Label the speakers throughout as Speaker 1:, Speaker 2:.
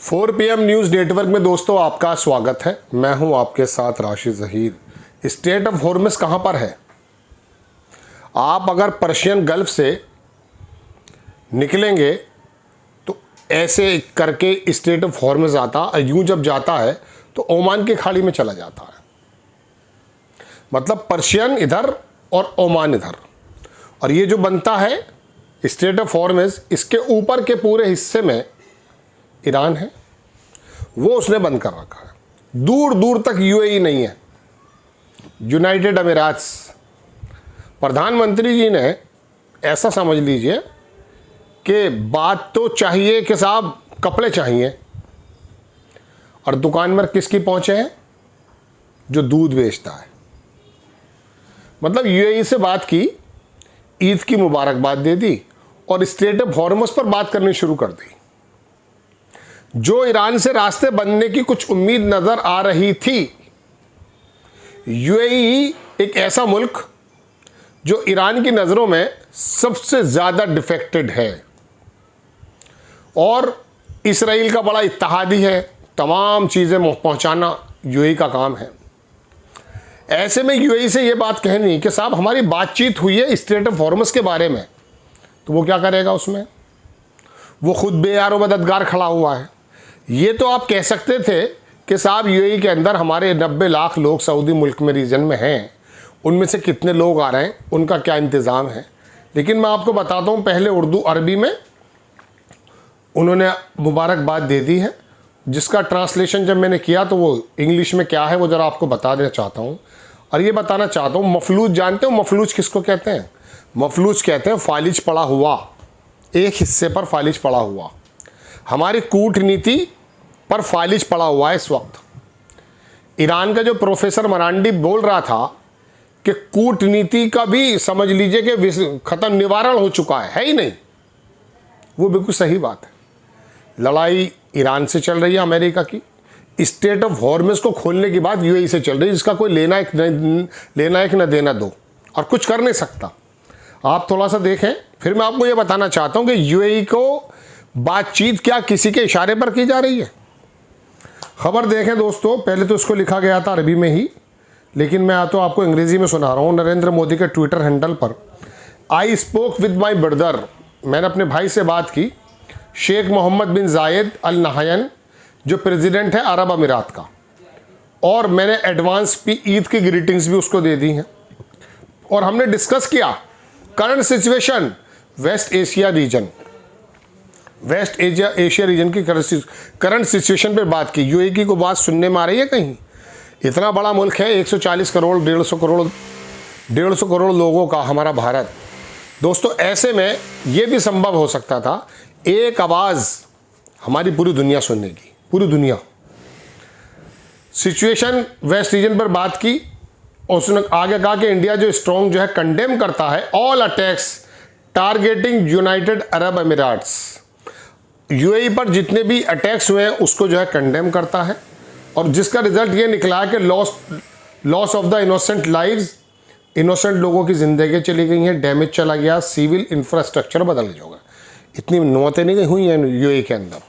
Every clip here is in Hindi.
Speaker 1: 4 PM न्यूज़ नेटवर्क में दोस्तों आपका स्वागत है। मैं हूं आपके साथ राशिद ज़हीर। स्ट्रेट ऑफ हॉर्मस कहां पर है? आप अगर पर्शियन गल्फ से निकलेंगे तो ऐसे करके स्ट्रेट ऑफ हॉर्मस आता, यूं जब जाता है तो ओमान की खाड़ी में चला जाता है। मतलब पर्शियन इधर और ओमान इधर, और ये जो बनता है स्ट्रेट ऑफ हॉर्मस, इसके ऊपर के पूरे हिस्से में ईरान है, वो उसने बंद कर रखा है। दूर दूर तक यूएई नहीं है, यूनाइटेड अमीरात्स। प्रधानमंत्री जी ने ऐसा समझ लीजिए कि बात तो चाहिए कि साहब कपड़े चाहिए, और दुकान पर किसकी पहुंचे हैं? जो दूध बेचता है। मतलब यूएई से बात की, ईद की मुबारकबाद दे दी और स्ट्रेट ऑफ हॉर्मस पर बात करनी शुरू कर दी। जो ईरान से रास्ते बनने की कुछ उम्मीद नजर आ रही थी, यूएई एक ऐसा मुल्क जो ईरान की नज़रों में सबसे ज़्यादा डिफेक्टेड है और इसराइल का बड़ा इत्तेहादी है, तमाम चीज़ें पहुंचाना यूएई का काम है। ऐसे में यूएई से ये बात कहनी कि साहब हमारी बातचीत हुई है स्ट्रेट ऑफ हॉर्मस के बारे में, तो वो क्या करेगा उसमें? वो खुद बेयारो मददगार खड़ा हुआ है। ये तो आप कह सकते थे कि साहब यूएई के अंदर हमारे 90 लाख लोग सऊदी मुल्क में रीजन में हैं, उनमें से कितने लोग आ रहे हैं, उनका क्या इंतज़ाम है। लेकिन मैं आपको बताता हूँ, पहले उर्दू अरबी में उन्होंने मुबारकबाद दे दी है, जिसका ट्रांसलेशन जब मैंने किया तो वो इंग्लिश में क्या है वो ज़रा आपको बता देना चाहता हूँ। और ये बताना चाहता हूँ, मफलूज जानते हो मफलूज किसको कहते हैं? मफलूज कहते हैं फालिज पड़ा हुआ, एक हिस्से पर फालिज पड़ा हुआ। हमारी कूटनीति पर फालिज पड़ा हुआ है इस वक्त। ईरान का जो प्रोफेसर मरांडी बोल रहा था कि कूटनीति का भी समझ लीजिए कि खत्म, निवारण हो चुका है ही नहीं, वो बिल्कुल सही बात है। लड़ाई ईरान से चल रही है अमेरिका की, स्ट्रेट ऑफ हॉर्मस को खोलने की बात यूएई से चल रही है, जिसका कोई लेना एक न देना दो, और कुछ कर नहीं सकता। आप थोड़ा सा देखें, फिर मैं आपको ये बताना चाहता हूँ कि यूएई को बातचीत क्या किसी के इशारे पर की जा रही है। खबर देखें दोस्तों, पहले तो इसको लिखा गया था अरबी में ही, लेकिन मैं तो आपको अंग्रेजी में सुना रहा हूँ। नरेंद्र मोदी के ट्विटर हैंडल पर, I spoke with my brother, मैंने अपने भाई से बात की, शेख मोहम्मद बिन जायद अल नहयान, जो प्रेसिडेंट है अरब अमीरात का, और मैंने एडवांस भी ईद की ग्रीटिंग्स भी उसको दे दी हैं। और हमने डिस्कस किया current situation West Asia region, West Asia region की करंट सिचुएशन पे बात की। यूएई को बात सुनने में आ रही है कहीं? इतना बड़ा मुल्क है, 140 करोड़ 150 करोड़ लोगों का हमारा भारत। दोस्तों ऐसे में ये भी संभव हो सकता था एक आवाज़ हमारी पूरी दुनिया सुनने की, पूरी दुनिया। सिचुएशन वेस्ट रीजन पर बात की और उसने आगे कहा कि इंडिया जो स्ट्रॉन्ग जो है कंडेम करता है all attacks targeting United Arab Emirates. UAE पर जितने भी अटैक्स हुए हैं उसको जो है कंडेम करता है, और जिसका रिजल्ट ये निकला है कि loss of the innocent lives, innocent लोगों की ज़िंदगी चली गई हैं, डैमेज चला गया, सिविल इंफ्रास्ट्रक्चर बदल गया। इतनी मौतें नहीं हुई हैं यूएई के अंदर,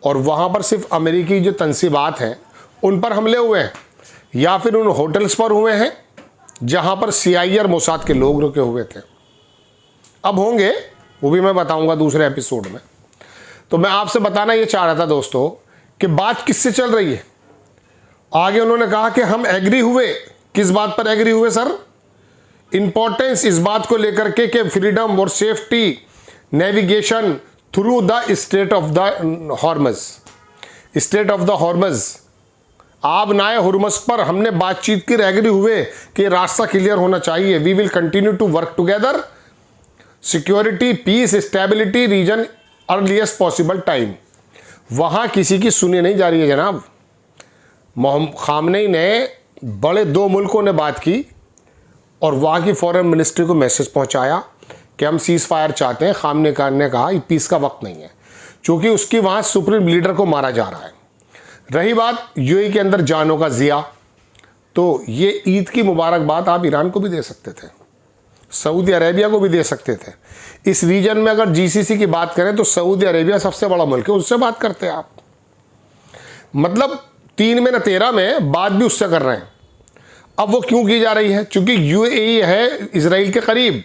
Speaker 1: और वहाँ पर सिर्फ अमेरिकी जो तनसीबात हैं उन पर हमले हुए हैं, या फिर उन होटल्स पर हुए हैं जहाँ पर सीआईए और मोसाद के लोग रुके हुए थे। अब होंगे, वो भी मैं बताऊँगा दूसरे एपिसोड में। तो मैं आपसे बताना ये चाह रहा था दोस्तों कि बात किससे चल रही है। आगे उन्होंने कहा कि हम एग्री हुए, किस बात पर एग्री हुए सर? इंपॉर्टेंस इस बात को लेकर के फ्रीडम और safety navigation through the strait of the Hormuz. Strait of the Hormuz, आब नाए हुर्मस पर हमने बातचीत की, एग्री हुए कि रास्ता क्लियर होना चाहिए। We will continue to work together, security, peace, stability region earliest possible time. वहाँ किसी की सुनी नहीं जा रही है जनाब। खामनेई ने, बड़े 2 मुल्कों ने बात की और वहाँ की फॉरेन मिनिस्ट्री को मैसेज पहुँचाया कि हम सीज़ फायर चाहते हैं। खामनेई ने कहा ये पीस का वक्त नहीं है, क्योंकि उसकी वहाँ सुप्रीम लीडर को मारा जा रहा है। रही बात यूएई के अंदर जानों का ज़िया, तो ये ईद की मुबारकबाद आप ईरान को भी दे सकते थे, सऊदी अरेबिया को भी दे सकते थे। इस रीजन में अगर जीसीसी की बात करें तो सऊदी अरेबिया सबसे बड़ा मुल्क है, उससे बात करते हैं आप। मतलब 3 में न 13 में बात भी उससे कर रहे हैं। अब वो क्यों की जा रही है? क्योंकि यूएई है इजराइल के करीब।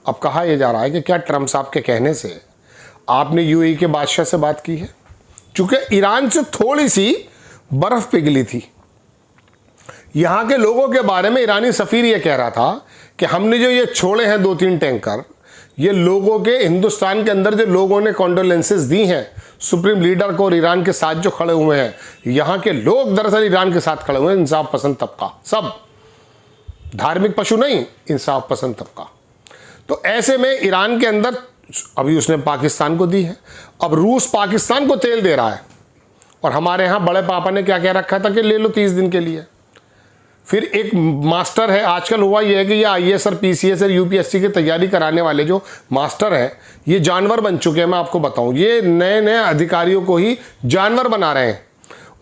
Speaker 1: अब कहा यह जा रहा है कि क्या ट्रंप साहब के कहने से आपने यूएई के बादशाह से बात की है? चूंकि ईरान से थोड़ी सी बर्फ पिघली थी। यहां के लोगों के बारे में ईरानी सफीर ये कह रहा था कि हमने जो ये छोड़े हैं 2-3 टैंकर, ये लोगों के, हिंदुस्तान के अंदर जो लोगों ने कॉन्डोलेंसेस दी हैं सुप्रीम लीडर को और ईरान के साथ जो खड़े हुए हैं, यहाँ के लोग दरअसल ईरान के साथ खड़े हुए हैं, इंसाफ पसंद तबका, सब धार्मिक पशु नहीं, इंसाफ पसंद तबका। तो ऐसे में ईरान के अंदर अभी उसने पाकिस्तान को दी है, अब रूस पाकिस्तान को तेल दे रहा है, और हमारे यहाँ बड़े पापा ने क्या कह रखा था कि ले लो 30 दिन के लिए। फिर एक मास्टर है, आजकल हुआ ये है कि ये आईएएस और पीसीएस और यूपीएससी की तैयारी कराने वाले जो मास्टर हैं, ये जानवर बन चुके हैं। मैं आपको बताऊं, ये नए नए अधिकारियों को ही जानवर बना रहे हैं।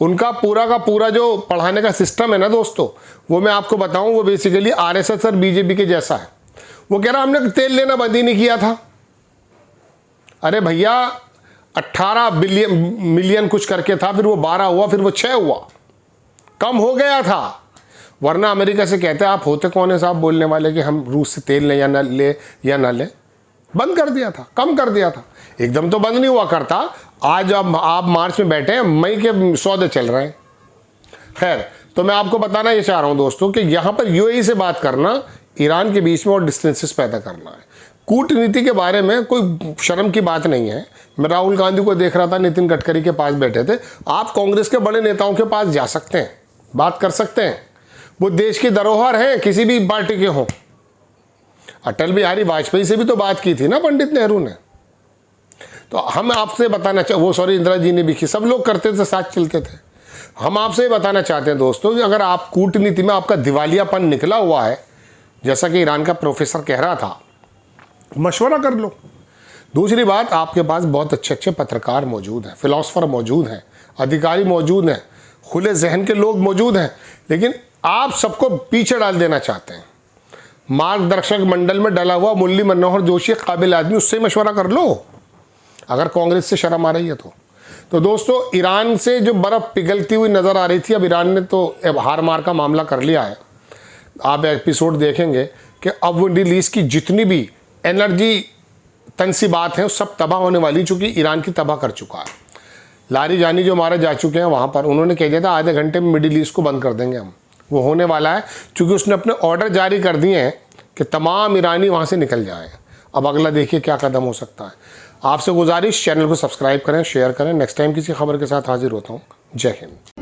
Speaker 1: उनका पूरा का पूरा जो पढ़ाने का सिस्टम है ना दोस्तों, वो मैं आपको बताऊं, वो बेसिकली आरएसएस और बीजेपी के जैसा है। वो कह रहा हमने तेल लेना बंद ही नहीं किया था। अरे भैया 18 मिलियन कुछ करके था, फिर वो 12 हुआ, फिर वो 6 हुआ, कम हो गया था। वरना अमेरिका से कहते हैं आप होते कौन है साहब बोलने वाले कि हम रूस से तेल लें या ना ले। बंद कर दिया था, कम कर दिया था, एकदम तो बंद नहीं हुआ करता। आज अब आप मार्च में बैठे हैं, मई के सौदे चल रहे हैं। खैर, तो मैं आपको बताना ये चाह रहा हूं दोस्तों कि यहां पर यूएई से बात करना, ईरान के बीच में और डिस्टेंसेस पैदा करना है। कूटनीति के बारे में कोई शर्म की बात नहीं है। मैं राहुल गांधी को देख रहा था, नितिन गडकरी के पास बैठे थे। आप कांग्रेस के बड़े नेताओं के पास जा सकते हैं, बात कर सकते हैं, वो देश की धरोहर है, किसी भी पार्टी के हों। अटल बिहारी वाजपेयी से भी तो बात की थी ना पंडित नेहरू ने। तो हम आपसे बताना इंदिरा जी ने भी की, सब लोग करते थे, साथ चलते थे। हम आपसे बताना चाहते हैं दोस्तों कि अगर आप कूटनीति में आपका दिवालियापन निकला हुआ है, जैसा कि ईरान का प्रोफेसर कह रहा था, मशवरा कर लो। दूसरी बात, आपके पास बहुत अच्छे अच्छे पत्रकार मौजूद हैं, फिलोसफर मौजूद हैं, अधिकारी मौजूद हैं, खुले जहन के लोग मौजूद हैं, लेकिन आप सबको पीछे डाल देना चाहते हैं। मार्गदर्शक मंडल में डला हुआ मुरली मनोहर जोशी काबिल आदमी, उससे मशवरा कर लो अगर कांग्रेस से शर्म आ रही है तो दोस्तों, ईरान से जो बर्फ पिघलती हुई नज़र आ रही थी, अब ईरान ने तो अब हार मार का मामला कर लिया है। आप एपिसोड देखेंगे कि अब वो मिडिल ईस्ट की जितनी भी एनर्जी तनसी बात है, सब तबाह होने वाली, चूँकि ईरान की तबाह कर चुका है। लारी जानी जो हमारे जा चुके हैं वहाँ पर, उन्होंने कह दिया था आधे घंटे में मिडिल ईस्ट को बंद कर देंगे हम। वो होने वाला है, क्योंकि उसने अपने ऑर्डर जारी कर दिए हैं कि तमाम ईरानी वहाँ से निकल जाएं। अब अगला देखिए क्या कदम हो सकता है। आपसे गुजारिश, चैनल को सब्सक्राइब करें, शेयर करें। नेक्स्ट टाइम किसी खबर के साथ हाजिर होता हूँ। जय हिंद।